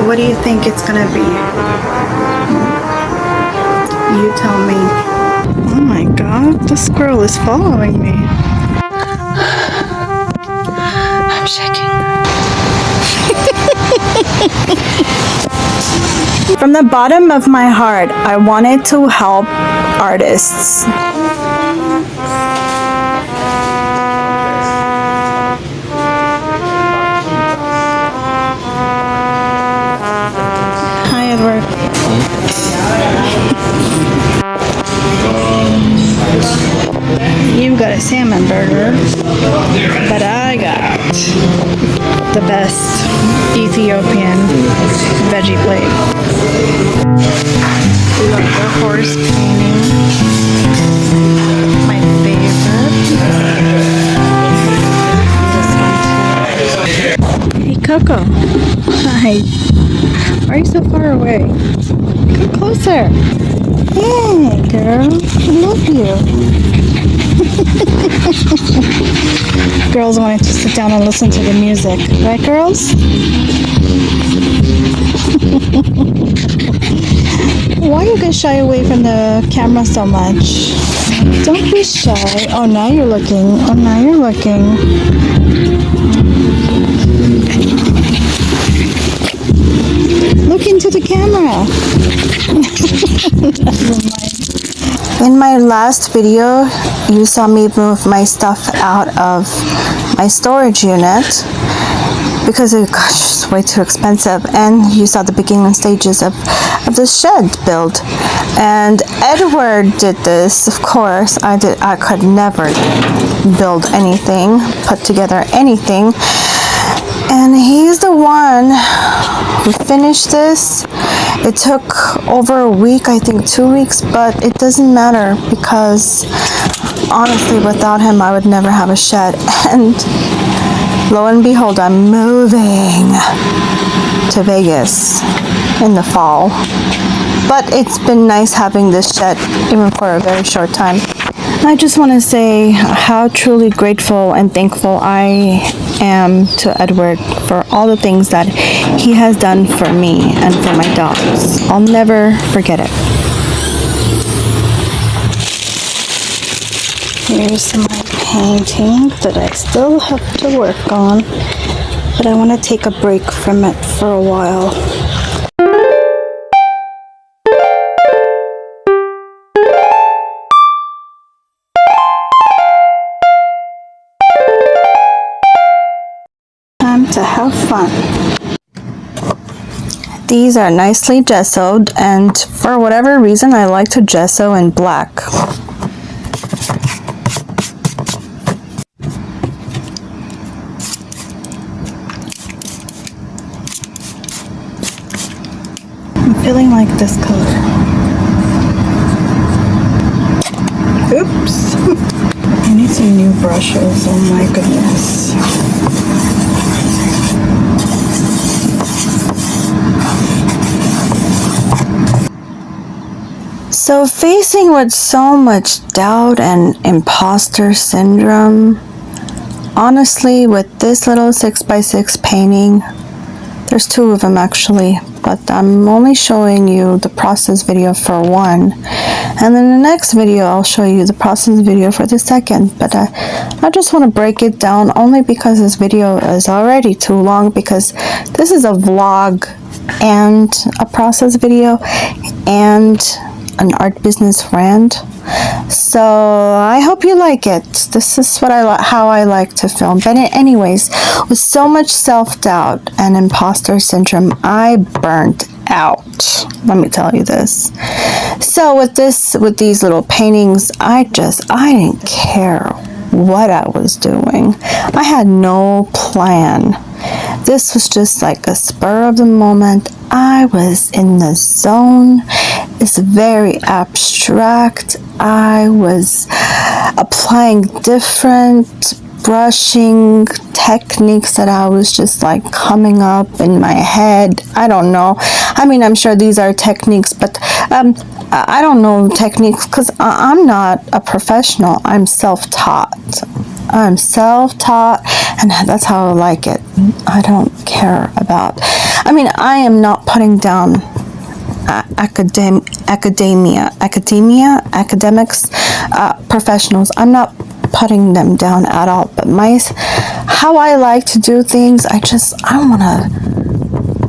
What do you think it's gonna be? You tell me. Oh my god, the squirrel is following me. I'm shaking. From the bottom of my heart, I wanted to help artists. Hi, Edward. You got a salmon burger, but I got the best Ethiopian veggie plate. We got the horse painting, my favorite. This one too. Hey Coco, hi. Why are you so far away? Come closer. Hey girl, I love you. Girls wanted to sit down and listen to the music, right girls? Why you guys shy away from the camera so much? Don't be shy. Oh, now you're looking. Oh, now you're looking. Look into the camera. Never mind. In my last video, you saw me move my stuff out of my storage unit because it got just way too expensive, and you saw the beginning stages of the shed build. And Edward did this, of course. I could never build anything, put together anything. And he's the one who finished this. It took over a week, I think 2 weeks, but it doesn't matter because honestly, without him, I would never have a shed. And lo and behold, I'm moving to Vegas in the fall. But it's been nice having this shed, even for a very short time. I just want to say how truly grateful and thankful I am to Edward for all the things that he has done for me and for my dogs. I'll never forget it. Here's my painting that I still have to work on, but I want to take a break from it for a while. To have fun. These are nicely gessoed, and for whatever reason I like to gesso in black. I'm feeling like this color. Oops. I need some new brushes, oh my goodness. So facing with so much doubt and imposter syndrome, honestly, with this little 6x6 painting, there's two of them actually, but I'm only showing you the process video for one, and then the next video I'll show you the process video for the second. But I just want to break it down only because this video is already too long, because this is a vlog and a process video and an art business rant. So I hope you like it. This is what how I like to film. But anyways, with so much self-doubt and imposter syndrome, I burnt out. Let me tell you this. So with these little paintings, I didn't care what I was doing. I had no plan. This was just like a spur of the moment. I was in the zone. It's very abstract. I was applying different brushing techniques that I was just like coming up in my head. I don't know. I mean, I'm sure these are techniques, but I don't know techniques because I'm not a professional. I'm self-taught. I'm self-taught, and that's how I like it. I don't care about, I mean, I am not putting down academics, professionals. I'm not putting them down at all, but how I like to do things, I want to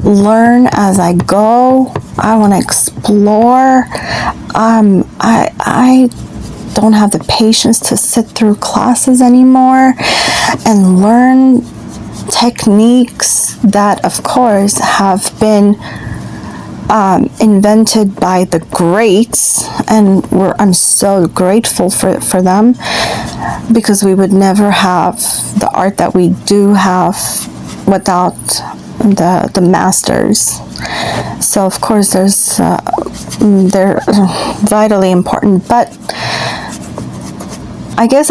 learn as I go. I want to explore. I don't have the patience to sit through classes anymore and learn techniques that, of course, have been invented by the greats, and I'm so grateful for them, because we would never have the art that we do have without the masters. So of course they're vitally important, but I guess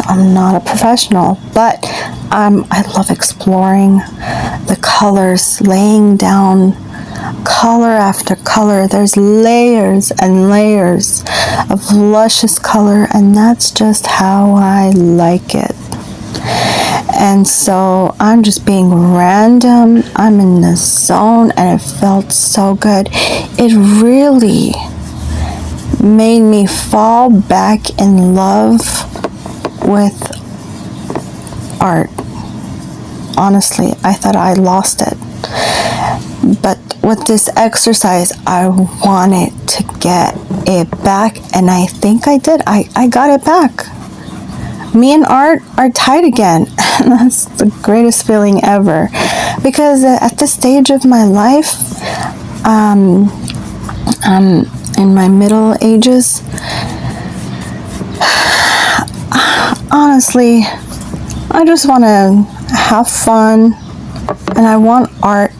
I'm not a professional, but I love exploring the colors, laying down color after color. There's layers and layers of luscious color, and that's just how I like it. And so I'm just being random. I'm in the zone, and it felt so good. It really made me fall back in love with art. Honestly, I thought I lost it. But with this exercise, I wanted to get it back, and I think I did. I got it back. Me and art are tight again. And that's the greatest feeling ever. Because at this stage of my life, in my middle ages, honestly, I just want to have fun, and I want art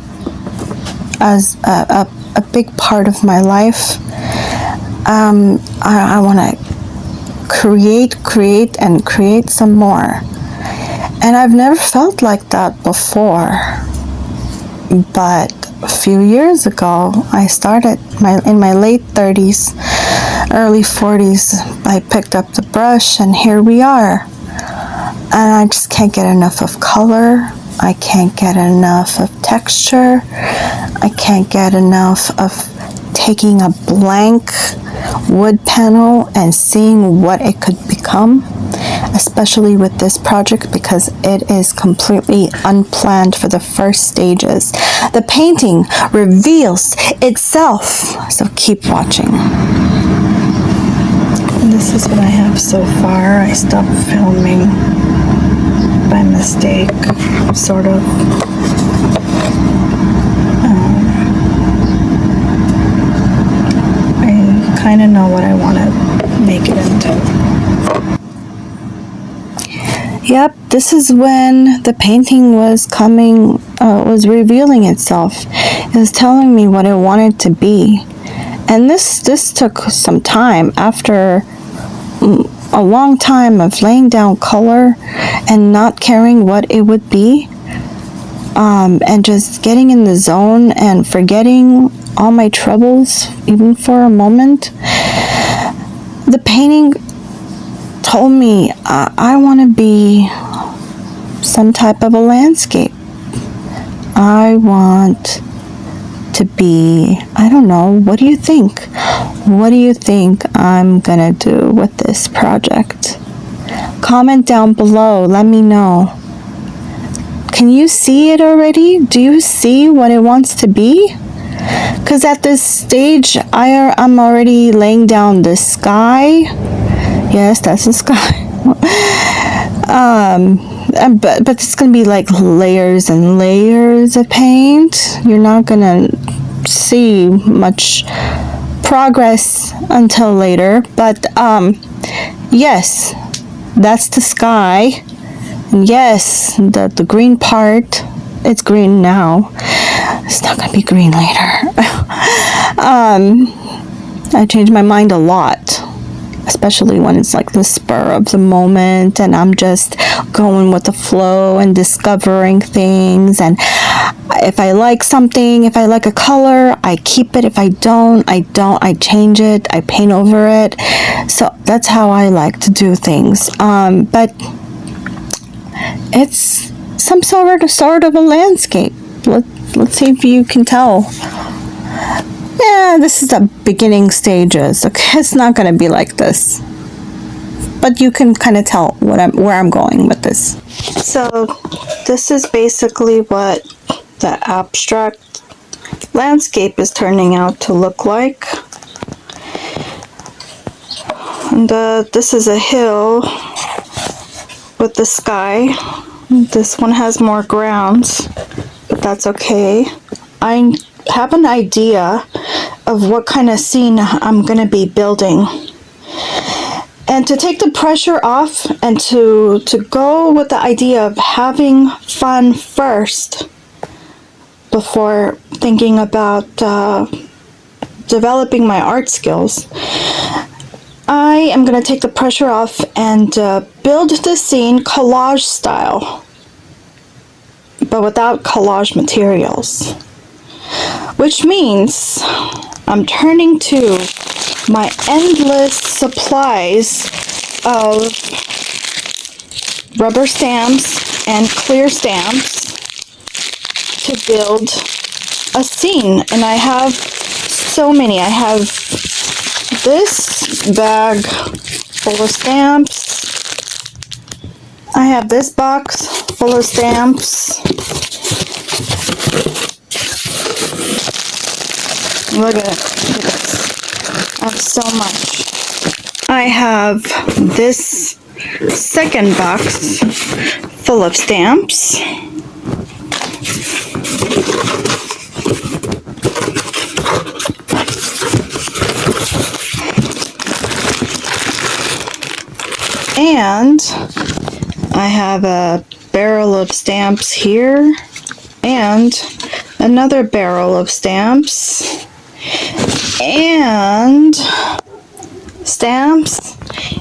as a big part of my life. I want to create some more, and I've never felt like that before. But a few years ago, I started in my late 30s, early 40s. I picked up the brush, and here we are. And I just can't get enough of color. I can't get enough of texture. I can't get enough of taking a blank wood panel and seeing what it could become, especially with this project, because it is completely unplanned for the first stages. The painting reveals itself, so keep watching. This is what I have so far. I stopped filming by mistake, sort of. I kind of know what I want to make it into. Yep, this is when the painting was revealing itself. It was telling me what it wanted to be. And this took some time. After a long time of laying down color and not caring what it would be, and just getting in the zone and forgetting all my troubles, even for a moment, the painting told me I want to be some type of a landscape. I want to be, I don't know, what do you think? What do you think I'm gonna do with this project? Comment down below, let me know. Can you see it already? Do you see what it wants to be? Because at this stage, I'm already laying down the sky. Yes, that's the sky. But it's gonna be like layers and layers of paint. You're not gonna see much progress until later. But yes, that's the sky. And yes, the green part. It's green now. It's not gonna be green later. I changed my mind a lot, especially when it's like the spur of the moment and I'm just going with the flow and discovering things. And If I like something, if I like a color, I keep it. If I don't, I change it, I paint over it. So that's how I like to do things. But it's some sort of a landscape. Let's see if you can tell. Yeah, this is the beginning stages. Okay, it's not going to be like this. But you can kind of tell where I'm going with this. So this is basically what the abstract landscape is turning out to look like. And this is a hill with the sky. This one has more grounds, but that's okay. I have an idea of what kind of scene I'm going to be building. And to take the pressure off and to go with the idea of having fun first before thinking about developing my art skills, I am going to take the pressure off and build the scene collage style, but without collage materials. Which means I'm turning to my endless supplies of rubber stamps and clear stamps to build a scene. And I have so many. I have this bag full of stamps. I have this box full of stamps. Look at this. I have so much. I have this second box full of stamps. And I have a barrel of stamps here and another barrel of stamps and stamps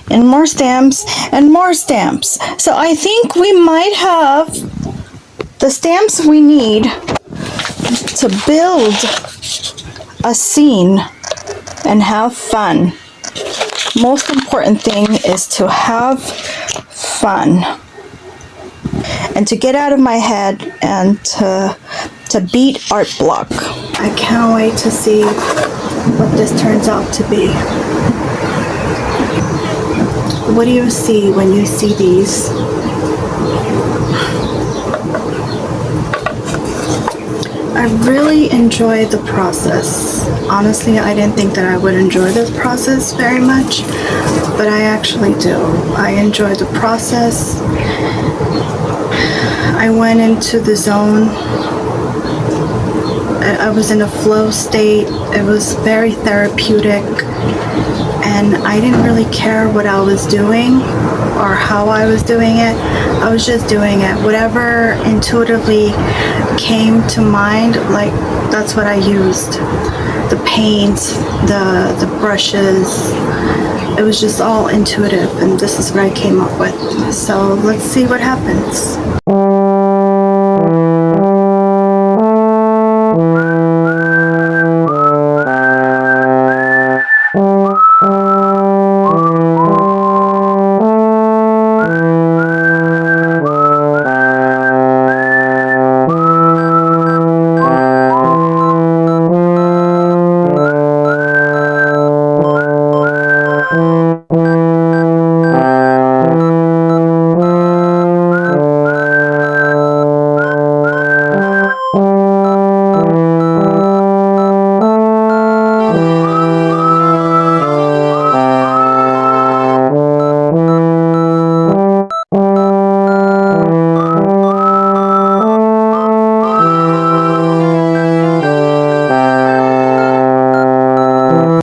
and more stamps and more stamps. So I think we might have the stamps we need to build a scene and have fun. Most important thing is to have fun and to get out of my head and to beat art block. I can't wait to see what this turns out to be. What do you see when you see these? I really enjoy the process. Honestly, I didn't think that I would enjoy this process very much, but I actually do. I enjoy the process. I went into the zone. I was in a flow state. It was very therapeutic, and I didn't really care what I was doing or how I was doing it. I was just doing it. Whatever intuitively came to mind, like, that's what I used. The paints, the brushes, it was just all intuitive, and this is what I came up with. So let's see what happens.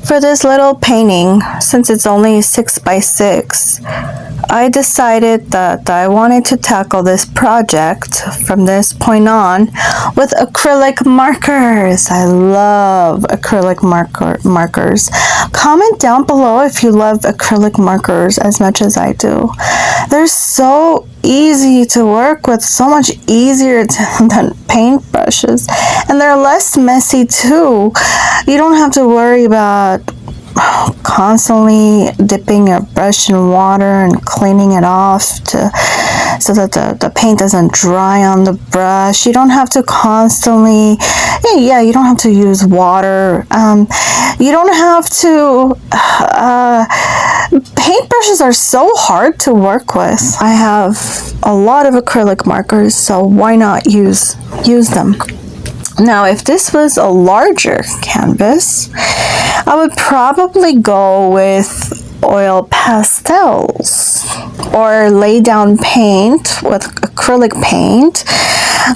For this little painting, since it's only 6 by 6, I decided that I wanted to tackle this project from this point on with acrylic markers. I love acrylic markers, Comment down below if you love acrylic markers as much as I do. They're so easy to work with, so much easier than paintbrushes, and they're less messy too. You don't have to worry about constantly dipping your brush in water and cleaning it off so that the paint doesn't dry on the brush. You don't have to constantly, you don't have to use water. You don't have to, paintbrushes are so hard to work with. I have a lot of acrylic markers, so why not use them? Now, if this was a larger canvas, I would probably go with oil pastels or lay down paint with acrylic paint,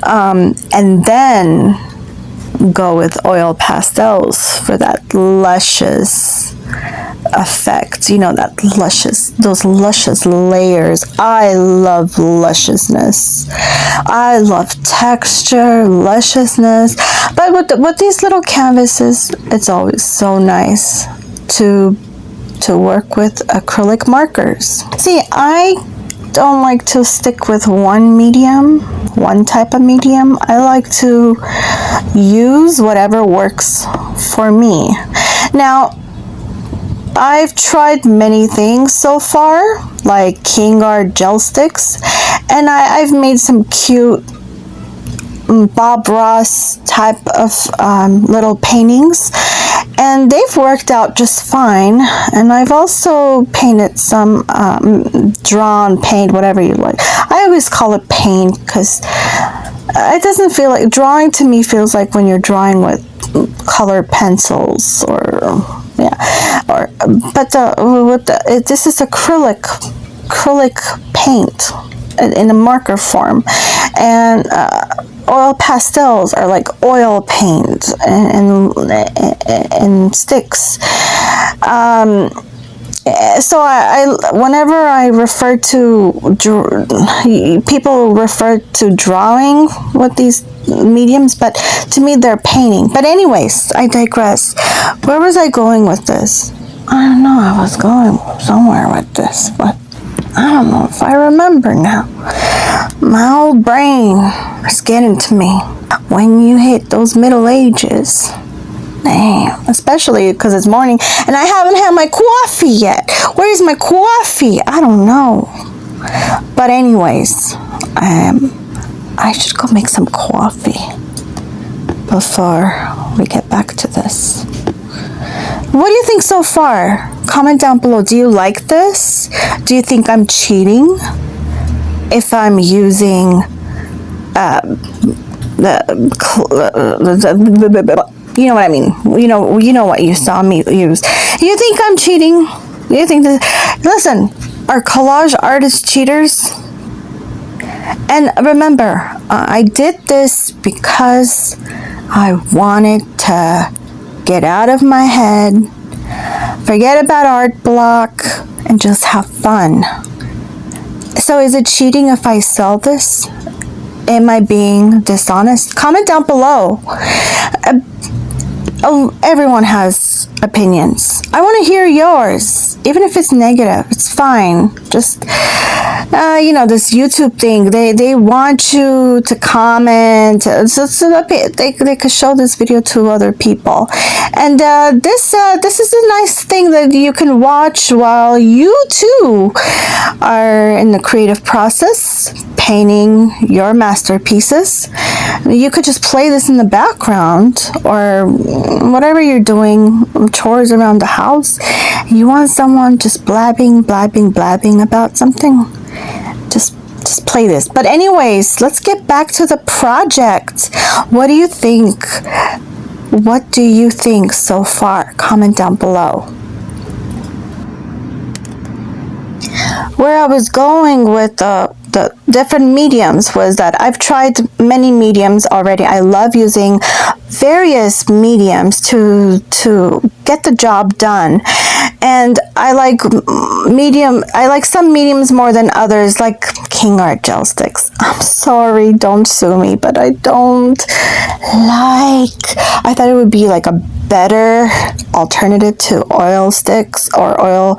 and then go with oil pastels for that luscious effect. You know, those luscious layers. I love lusciousness. I love texture, lusciousness. But with these little canvases, it's always so nice to work with acrylic markers. See, I don't like to stick with one type of medium. I like to use whatever works for me. Now, I've tried many things so far, like King Art gel sticks, and I've made some cute Bob Ross type of little paintings, and they've worked out just fine. And I've also painted some drawn paint, whatever you like. I always call it paint because it doesn't feel like drawing. To me, feels like when you're drawing with colored pencils this is acrylic paint in a marker form, and oil pastels are like oil paint and sticks. So whenever I refer to people refer to drawing with these mediums, but to me they're painting. But anyways, I digress. Where was I going with this? I don't know. I was going somewhere with this, but I don't know if I remember now. My old brain is getting to me when you hit those middle ages. Damn, especially because it's morning and I haven't had my coffee yet. Where's my coffee? I don't know. But anyways, I should go make some coffee before we get back to this. What do you think so far? Comment down below. Do you like this? Do you think I'm cheating if I'm using you know what I mean? You know what you saw me use. You think I'm cheating? You think this? Listen, are collage artists cheaters? And remember, I did this because I wanted to get out of my head, forget about art block, and just have fun. So is it cheating if I sell this? Am I being dishonest? Comment down below. Everyone has opinions. I want to hear yours. Even if it's negative, it's fine. Just, this YouTube thing, they want you to comment so that they could show this video to other people. And this is a nice thing that you can watch while you too are in the creative process, painting your masterpieces. You could just play this in the background or whatever you're doing, chores around the house. You want someone just blabbing about something, just play this. But anyways, let's get back to the project. What do you think? What do you think so far? Comment down below. Where I was going with the different mediums was that I've tried many mediums already. I love using various mediums to get the job done. And I like some mediums more than others, like King Art gel sticks. I'm sorry, don't sue me, but I don't like. I thought it would be like a better alternative to oil sticks or oil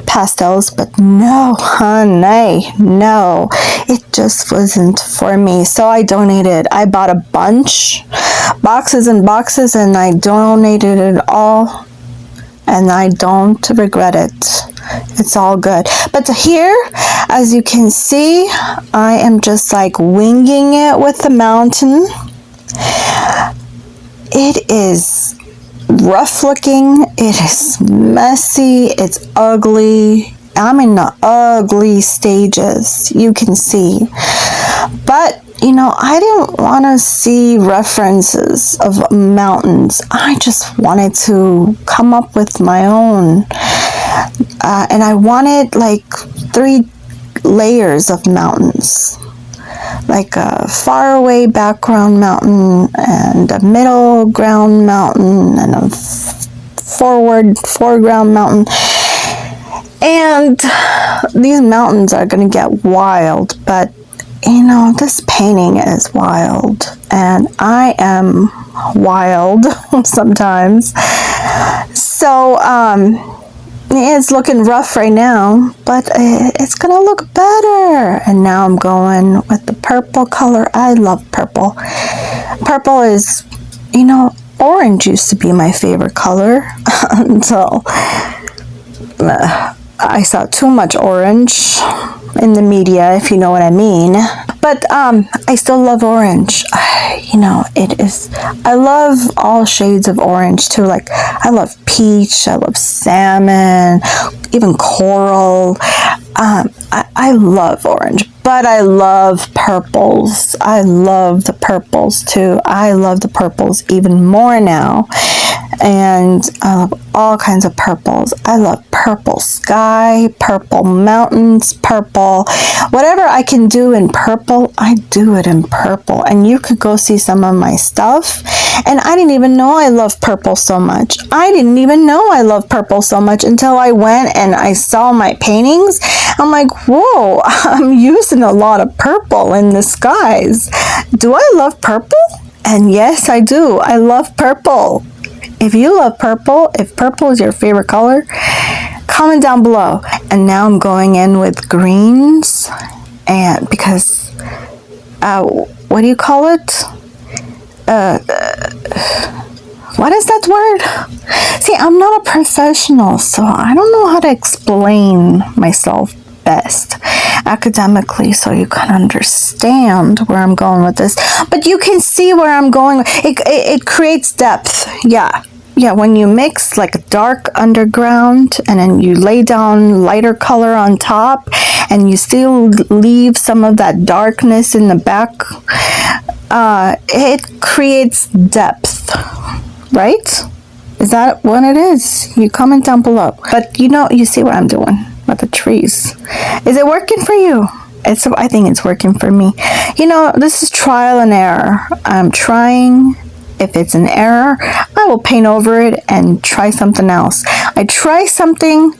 pastels, but no, honey, no, it just wasn't for me. So I donated. I bought a bunch, boxes and boxes, and I donated it all. And I don't regret it. It's all good. But here, as you can see, I am just like winging it with the mountain. It is rough looking. It is messy. It's ugly. I'm in the ugly stages, you can see. But you know, I didn't want to see references of mountains. I just wanted to come up with my own. And I wanted like 3 layers of mountains. Like a faraway background mountain, and a middle ground mountain, and a foreground mountain. And these mountains are going to get wild, but you know, this painting is wild, and I am wild sometimes. So, it's looking rough right now, but it's gonna look better. And now I'm going with the purple color. I love purple. Purple is, you know, orange used to be my favorite color until I saw too much orange in the media, if you know what I mean. But I still love orange. You know, it is, I love all shades of orange too. Like, I love peach, I love salmon, even coral. I love orange, but I love purples. I love the purples too. I love the purples even more now. And I love all kinds of purples. I love purple sky, purple mountains, purple. Whatever I can do in purple, I do it in purple. And you could go see some of my stuff. And I didn't even know I love purple so much. I didn't even know I love purple so much until I went and I saw my paintings. I'm like, whoa, I'm using a lot of purple in the skies. Do I love purple? And yes, I do. I love purple. If you love purple, if purple is your favorite color, comment down below. And now I'm going in with greens, and because what do you call it? What is that word? See, I'm not a professional, so I don't know how to explain myself best academically, so you can understand where I'm going with this. But you can see where I'm going. It creates depth. Yeah, when you mix like a dark underground and then you lay down lighter color on top and you still leave some of that darkness in the back, it creates depth, right? Is that what it is? You comment down below. But you know, you see what I'm doing with the trees. Is it working for you? I think it's working for me. You know, this is trial and error. I'm trying. If it's an error, I will paint over it and try something else. I try something,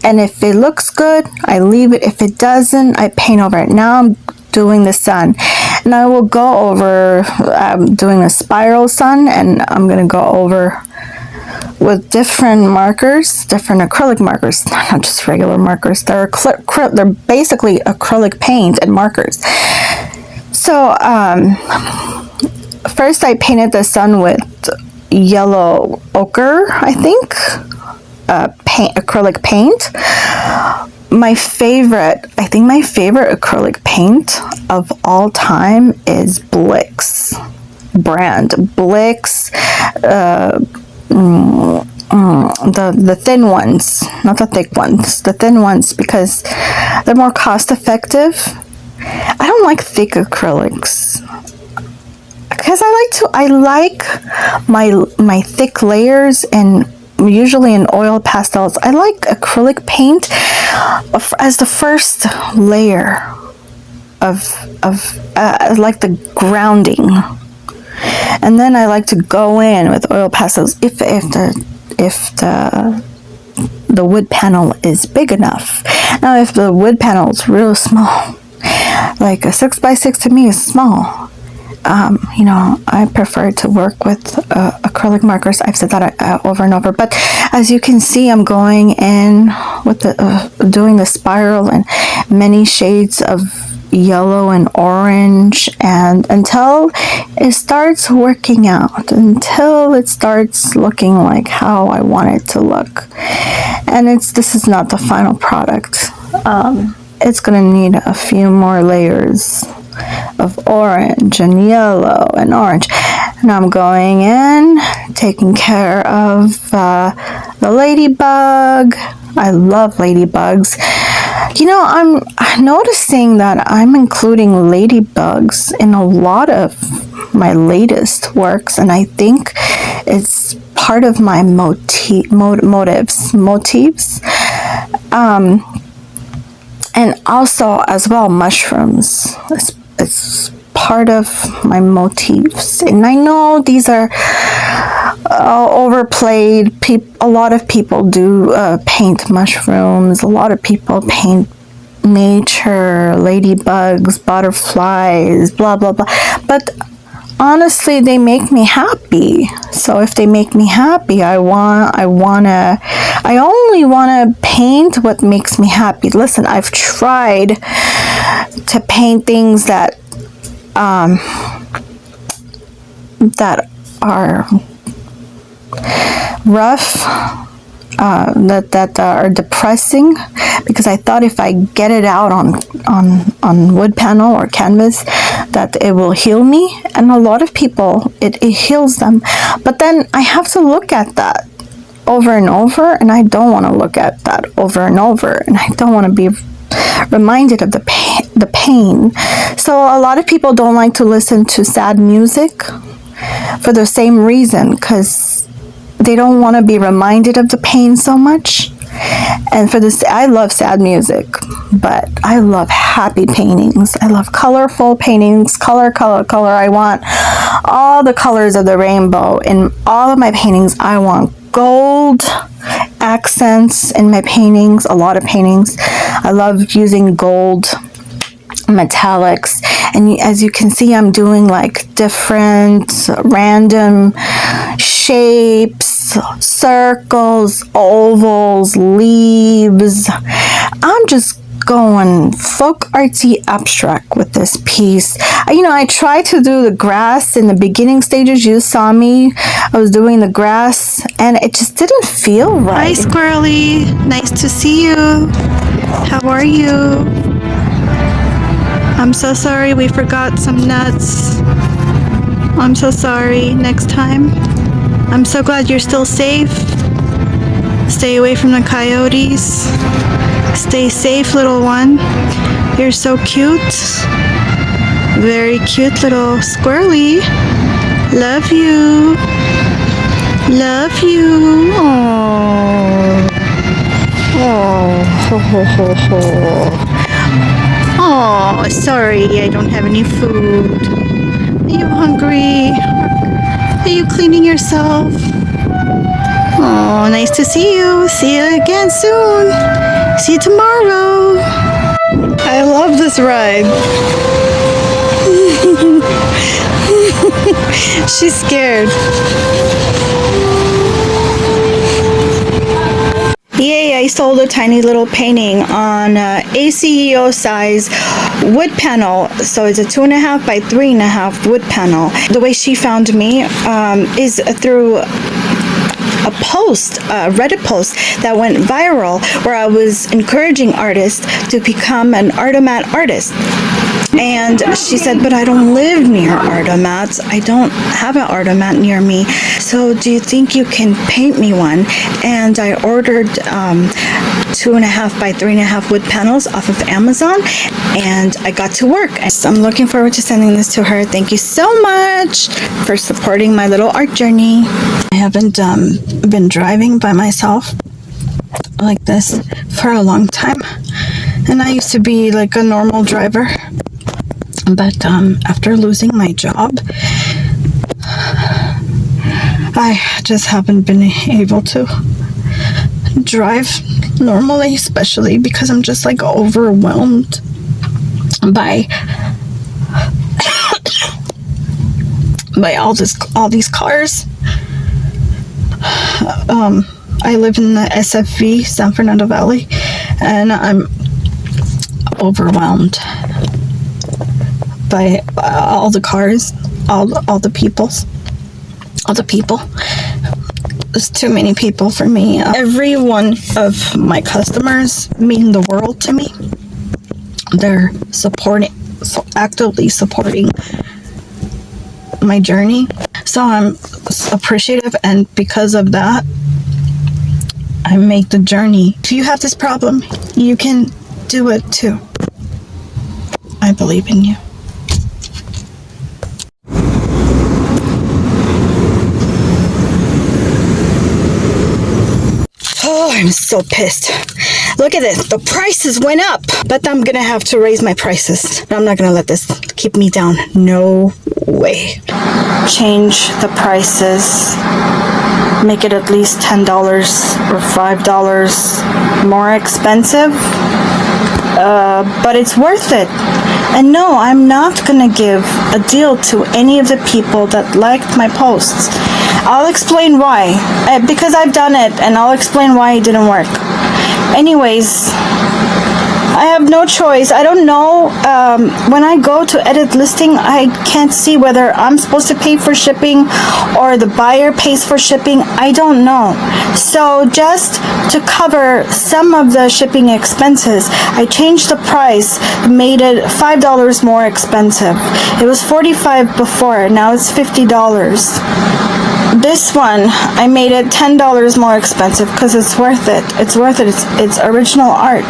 and if it looks good, I leave it. If it doesn't, I paint over it. Now I'm doing the sun, and I will go over doing a spiral sun, and I'm going to go over with different markers, different acrylic markers, not just regular markers. They're basically acrylic paint and markers. So, first I painted the sun with yellow ochre, I think, acrylic paint. My favorite acrylic paint of all time is Blick's brand. Blick's, the thin ones, not the thick ones, the thin ones, because they're more cost effective. I don't like thick acrylics because I like my thick layers, and usually in oil pastels I like acrylic paint as the first layer of like the grounding, and then I like to go in with oil pastels if the the wood panel is big enough. Now if the wood panel is real small, like a 6x6 to me is small, I prefer to work with acrylic markers. I've said that over and over, but as you can see, I'm going in with doing the spiral and many shades of yellow and orange, and until it starts working out, until it starts looking like how I want it to look. And this is not the final product. It's gonna need a few more layers of orange and yellow and orange. And I'm going in, taking care of the ladybug. I love ladybugs. I'm noticing that I'm including ladybugs in a lot of my latest works, and I think it's part of my motifs. And also as well, mushrooms. It's part of my motifs, and I know these are overplayed. A lot of people do paint mushrooms. A lot of people paint nature, ladybugs, butterflies, blah blah blah. But honestly, they make me happy. So if they make me happy, I only wanna paint what makes me happy. Listen, I've tried to paint things that are rough, that are depressing, because I thought if I get it out on wood panel or canvas, that it will heal me. And a lot of people, it heals them. But then I have to look at that over and over, and I don't want to look at that over and over, and I don't want to be reminded of the pain. So a lot of people don't like to listen to sad music for the same reason, because they don't want to be reminded of the pain so much. And for this, I love sad music, but I love happy paintings. I love colorful paintings, color. I want all the colors of the rainbow in all of my paintings. I want gold accents in my paintings, a lot of paintings. I love using gold metallics, and as you can see, I'm doing like different random shapes, circles, ovals, leaves. I'm just going folk artsy abstract with this piece. I tried to do the grass in the beginning stages. You saw me, I was doing the grass, and it just didn't feel right. Hi Squirrely, nice to see you. How are you? I'm so sorry we forgot some nuts. I'm so sorry. Next time. I'm so glad you're still safe. Stay away from the coyotes. Stay safe, little one. You're so cute. Very cute little squirrely. Love you. Love you. Aww. Oh, ho, ho, ho, ho. Oh, sorry, I don't have any food. Are you hungry? Are you cleaning yourself? Oh, nice to see you. See you again soon. See you tomorrow. I love this ride. She's scared. Yay, I sold a tiny little painting on ACEO size wood panel. So it's a 2.5 by 3.5 wood panel. The way she found me is through a post, a Reddit post that went viral, where I was encouraging artists to become an Artomat artist. And she said, but I don't live near Artomats. I don't have an Artomat near me. So do you think you can paint me one? And I ordered 2.5 by 3.5 wood panels off of Amazon, and I got to work. So I'm looking forward to sending this to her. Thank you so much for supporting my little art journey. I haven't been driving by myself like this for a long time, and I used to be like a normal driver. But after losing my job, I just haven't been able to. drive normally, especially because I'm just like overwhelmed by all these cars. I live in the SFV, San Fernando Valley, and I'm overwhelmed by all the cars, all the people. There's too many people for me. Every one of my customers mean the world to me. They're actively supporting my journey. So I'm appreciative, and because of that, I make the journey. If you have this problem, you can do it too. I believe in you. Oh, I'm so pissed. Look at this. The prices went up. But I'm gonna have to raise my prices. I'm not gonna let this keep me down. No way. Change the prices. Make it at least $10 or $5 more expensive. But it's worth it. And no, I'm not gonna give a deal to any of the people that liked my posts. I'll explain why. Because I've done it, and I'll explain why it didn't work. Anyways, I have no choice. I don't know. When I go to edit listing, I can't see whether I'm supposed to pay for shipping or the buyer pays for shipping. I don't know. So just to cover some of the shipping expenses, I changed the price, made it $5 more expensive. It was $45 before, now it's $50. This one, I made it $10 more expensive because it's worth it. It's worth it. It's original art.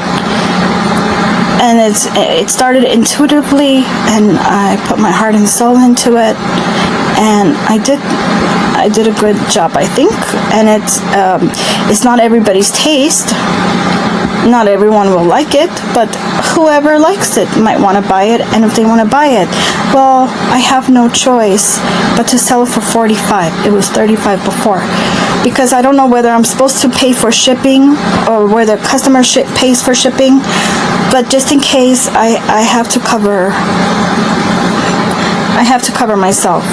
And it started intuitively, and I put my heart and soul into it, and I did a good job, I think. And it's not everybody's taste. Not everyone will like it, but whoever likes it might want to buy it, and if they want to buy it, well, I have no choice but to sell it for $45. It was $35 before, because I don't know whether I'm supposed to pay for shipping or whether customer pays for shipping, but just in case, I have to cover myself.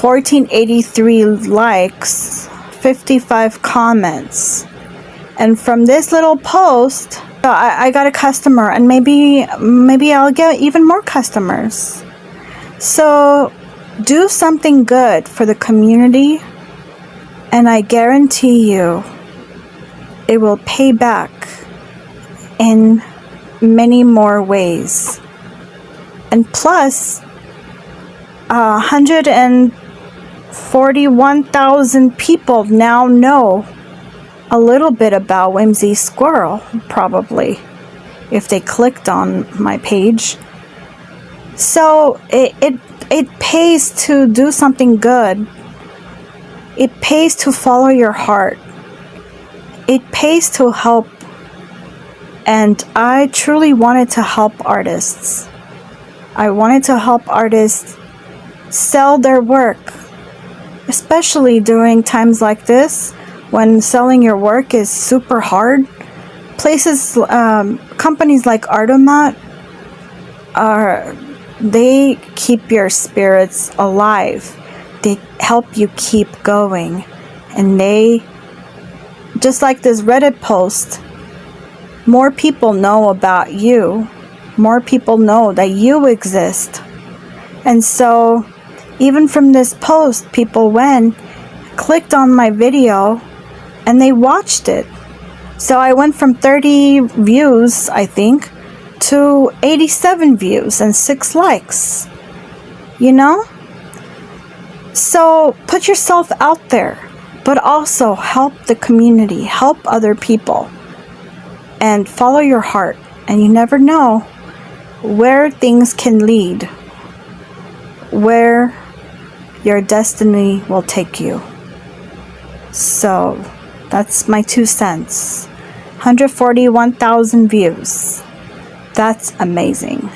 1483 likes, 55 comments. And from this little post, I got a customer, and maybe I'll get even more customers. So do something good for the community, and I guarantee you it will pay back in many more ways. And plus, 141,000 people now know a little bit about Whimsy Squirrel, probably, if they clicked on my page. So it pays to do something good. It pays to follow your heart. It pays to help. And I truly wanted to help artists. I wanted to help artists sell their work, especially during times like this, when selling your work is super hard. Companies like Artomat, they keep your spirits alive. They help you keep going. And they, just like this Reddit post, more people know about you. More people know that you exist. And so, even from this post, people clicked on my video, and they watched it. So I went from 30 views, I think, to 87 views and 6 likes. You know? So put yourself out there, but also help the community, help other people, and follow your heart. And you never know where things can lead, where your destiny will take you. So that's my 2 cents. 141,000 views. That's amazing.